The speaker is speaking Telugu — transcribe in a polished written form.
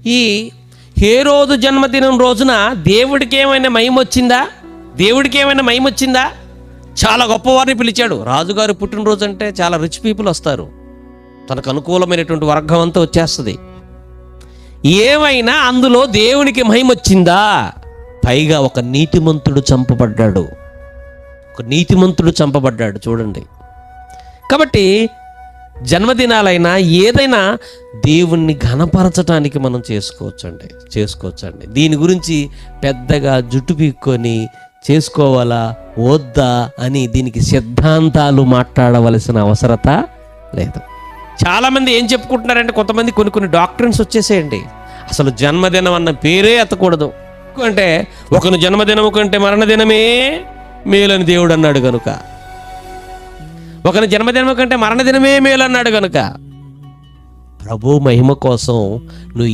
ఈ హేరోదు జన్మదినం రోజున దేవుడికి ఏమైనా మహిమ వచ్చిందా? దేవుడికి ఏమైనా మహిమ వచ్చిందా? చాలా గొప్పవారిని పిలిచాడు. రాజుగారి పుట్టినరోజు అంటే చాలా రిచ్ పీపుల్ వస్తారు, తనకు అనుకూలమైనటువంటి వర్గం అంతా వచ్చేస్తుంది. ఏమైనా అందులో దేవునికి మహిమ వచ్చిందా? పైగా ఒక నీతిమంతుడు చంపబడ్డాడు, ఒక నీతిమంతుడు చంపబడ్డాడు. చూడండి, కాబట్టి జన్మదినాలైనా ఏదైనా దేవుణ్ణి ఘనపరచడానికి మనం చేసుకోవచ్చండి. దీని గురించి పెద్దగా జుట్టు పీక్కొని చేసుకోవాలా వద్దా అని దీనికి సిద్ధాంతాలు మాట్లాడవలసిన అవసరత లేదు. చాలామంది ఏం చెప్పుకుంటున్నారంటే, కొంతమంది కొన్ని డాక్టర్స్ వచ్చేసేయండి, అసలు జన్మదినం అన్న పేరే ఎత్తకూడదు. అంటే ఒకని జన్మదినము కంటే మరణదినమే మేలని దేవుడు అన్నాడు కనుక, ఒకని జన్మదినం కంటే మరణదినమే మేలు అన్నాడు కనుక, ప్రభు మహిమ కోసం నువ్వు